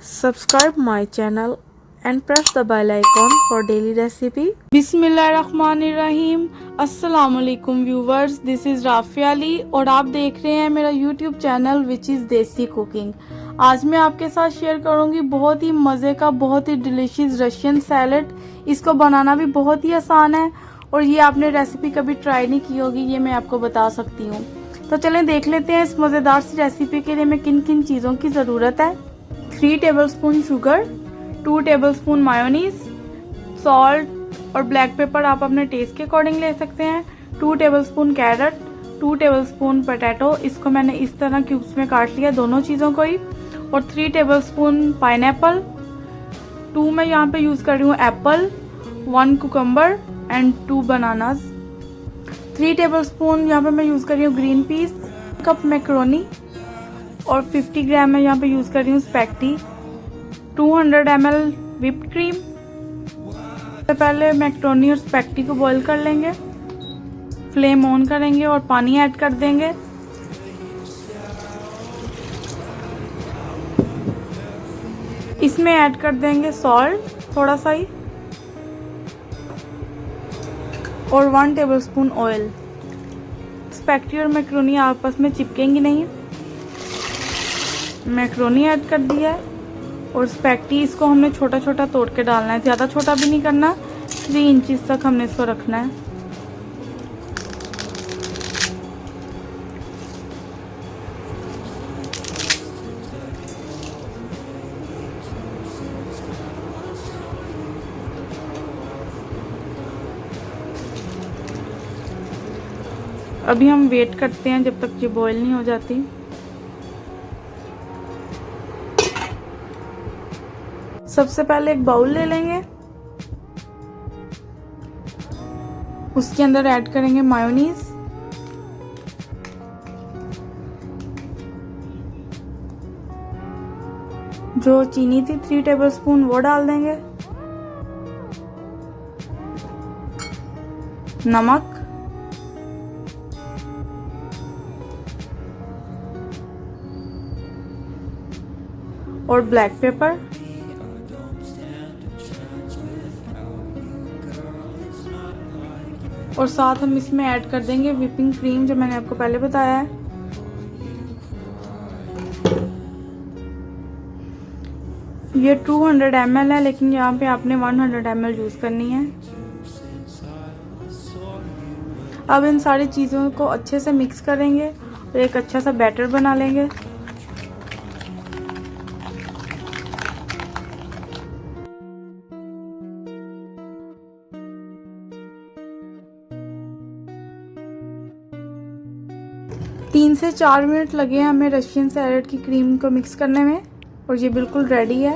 Subscribe my channel and press the bell icon for daily recipe. बिस्मिल्लाहिर्रहमानिर्रहीम। अस्सलाम वालेकुम viewers, this is Rafia Ali और आप देख रहे हैं मेरा YouTube channel which is desi cooking. आज मैं आपके साथ शेयर करूंगी बहुत ही मज़े का, बहुत ही डिलीशियस रशियन सैलड। इसको बनाना भी बहुत ही आसान है और ये आपने रेसिपी कभी ट्राई नहीं की होगी, ये मैं आपको बता सकती हूँ। तो चलें देख लेते हैं इस मज़ेदार सी रेसिपी के लिए हमें किन किन चीज़ों की ज़रूरत है। 3 tablespoon sugar, 2 tablespoon mayonnaise, salt और ब्लैक पेपर आप अपने टेस्ट के अकॉर्डिंग ले सकते हैं। 2 टेबलस्पून कैरेट, 2 टेबलस्पून पोटैटो, इसको मैंने इस तरह क्यूब्स में काट लिया दोनों चीज़ों को ही। और 3 टेबलस्पून पाइनएप्पल, 2 मैं यहाँ पे यूज़ कर रही हूँ Apple, 1 cucumber and 2 bananas. 3 tablespoon यहाँ पे मैं यूज़ कर रही हूँ ग्रीन पीस, कप मैक्रोनी और 50 ग्राम मैं यहाँ पे यूज़ कर रही हूँ स्पैगेटी। 200 ml whipped cream. सबसे पहले मैक्रोनी और स्पैगेटी को बॉईल कर लेंगे, फ्लेम ऑन करेंगे और पानी ऐड कर देंगे। इसमें ऐड कर देंगे सॉल्ट थोड़ा सा ही और 1 टेबलस्पून ऑयल। स्पैगेटी और मैक्रोनी आपस में चिपकेंगी नहीं। मैक्रोनी ऐड कर दिया है और स्पैगेटी इसको हमने छोटा छोटा तोड़ के डालना है, ज़्यादा छोटा भी नहीं करना, 3 इंचेस तक हमने इसको रखना है। अभी हम वेट करते हैं जब तक ये बॉईल नहीं हो जाती। सबसे पहले एक बाउल ले लेंगे, उसके अंदर ऐड करेंगे मायोनीज, जो चीनी थी 3 टेबलस्पून वो डाल देंगे, नमक, और ब्लैक पेपर, और साथ हम इसमें ऐड कर देंगे व्हिपिंग क्रीम जो मैंने आपको पहले बताया है। ये 200 ml है लेकिन यहाँ पे आपने 100 ml यूज़ करनी है। अब इन सारी चीज़ों को अच्छे से मिक्स करेंगे और एक अच्छा सा बैटर बना लेंगे। तीन से 4 मिनट लगे हमें रशियन सैलड की क्रीम को मिक्स करने में और ये बिल्कुल रेडी है।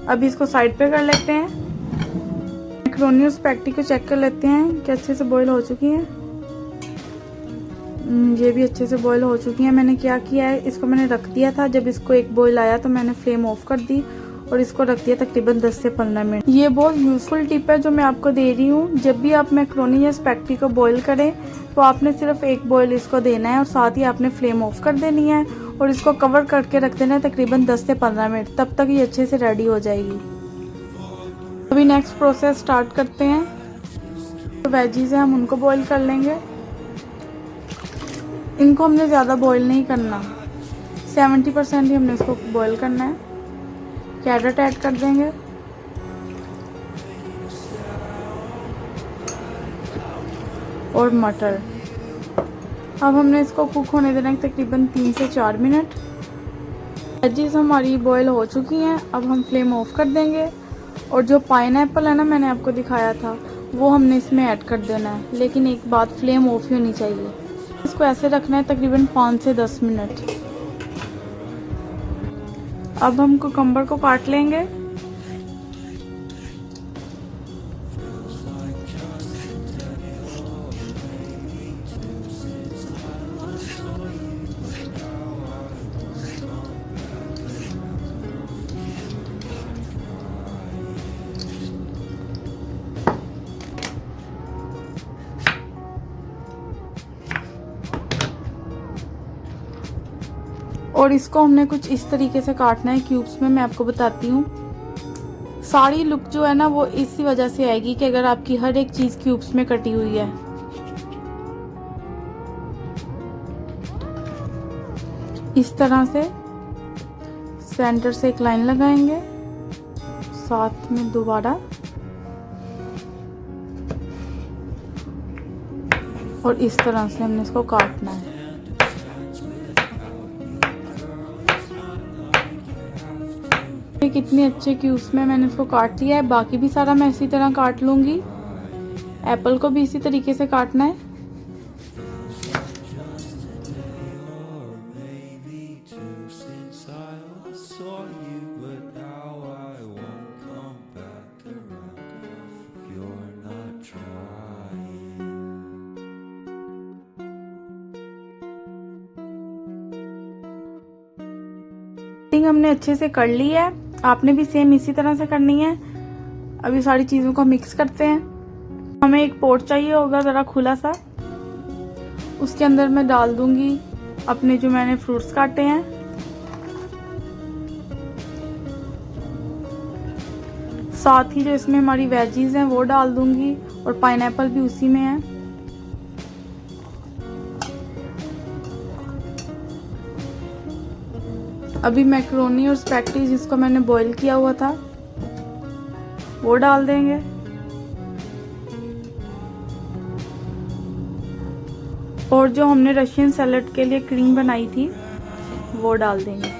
अब इसको साइड पे कर लेते हैं। मैक्रोनी और स्पैगेटी को चेक कर लेते हैं कि अच्छे से बॉईल हो चुकी हैं। ये भी अच्छे से बॉईल हो चुकी हैं। मैंने क्या किया है, इसको मैंने रख दिया था, जब इसको एक बॉईल आया तो मैंने फ्लेम ऑफ कर दी और इसको रख दिया तकरीबन 10 से 15 मिनट। ये बहुत यूजफुल टिप है जो मैं आपको दे रही हूँ। जब भी आप मैक्रोनी या स्पैगेटी को बॉईल करें तो आपने सिर्फ एक बॉईल इसको देना है और साथ ही आपने फ्लेम ऑफ कर देनी है और इसको कवर करके रख देना है तकरीबन 10 से 15 मिनट, तब तक ये अच्छे से रेडी हो जाएगी। अभी नेक्स्ट प्रोसेस स्टार्ट करते हैं। तो वेजीज है हम उनको बॉईल कर लेंगे। इनको हमने ज़्यादा बॉईल नहीं करना, 70% ही हमने इसको बॉईल करना है। कैरेट ऐड कर देंगे, और मटर। अब हमने इसको कुक होने देना है तकरीबन 3 से 4 मिनट। वेजीज हमारी बॉईल हो चुकी हैं। अब हम फ्लेम ऑफ कर देंगे और जो पाइनएप्पल है ना मैंने आपको दिखाया था वो हमने इसमें ऐड कर देना है, लेकिन एक बात, फ्लेम ऑफ ही होनी चाहिए। इसको ऐसे रखना है तकरीबन 5 से 10 मिनट। अब हम कुकम्बर को काट लेंगे। और इसको हमने कुछ इस तरीके से काटना है क्यूब्स में। मैं आपको बताती हूँ, सारी लुक जो है ना वो इसी वजह से आएगी कि अगर आपकी हर एक चीज क्यूब्स में कटी हुई है। इस तरह से सेंटर से एक लाइन लगाएंगे, साथ में दोबारा, और इस तरह से हमने इसको काटना है। कितने अच्छे क्यूब्स में मैंने इसको काट लिया है। बाकी भी सारा मैं इसी तरह काट लूंगी। एप्पल को भी इसी तरीके से काटना है। हमने अच्छे से कर ली है, आपने भी सेम इसी तरह से करनी है। अभी सारी चीजों को मिक्स करते हैं। हमें एक पोट चाहिए होगा जरा खुला सा, उसके अंदर मैं डाल दूंगी अपने जो मैंने फ्रूट्स काटे हैं। साथ ही जो इसमें हमारी वेजीज हैं वो डाल दूंगी, और पाइनएप्पल भी उसी में है। अभी मैक्रोनी और स्पैगेटी जिसको मैंने बॉईल किया हुआ था वो डाल देंगे। और जो हमने रशियन सैलेड के लिए क्रीम बनाई थी वो डाल देंगे।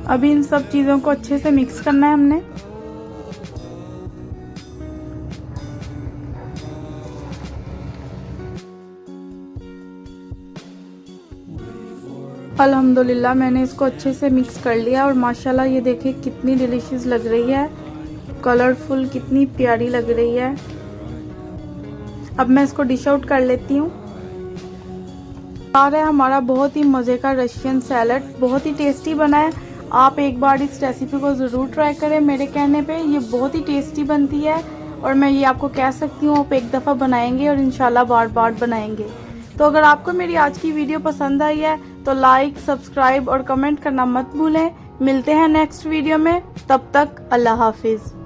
अभी इन सब चीजों को अच्छे से मिक्स करना है हमने। अल्हम्दुलिल्लाह मैंने इसको अच्छे से मिक्स कर लिया, और माशाल्लाह ये देखिए कितनी डिलीशियस लग रही है, कलरफुल, कितनी प्यारी लग रही है। अब मैं इसको डिश आउट कर लेती हूँ। है हमारा बहुत ही मज़े का रशियन सैलड, बहुत ही टेस्टी बना है। आप एक बार इस रेसिपी को ज़रूर ट्राई करें। मेरे कहने पे ये बहुत ही टेस्टी बनती है, और मैं ये आपको कह सकती हूँ आप एक दफ़ा बनाएंगे और इंशाल्लाह बार बार बनाएंगे। तो अगर आपको मेरी आज की वीडियो पसंद आई है तो लाइक, सब्सक्राइब और कमेंट करना मत भूलें। मिलते हैं नेक्स्ट वीडियो में, तब तक अल्लाह हाफिज़।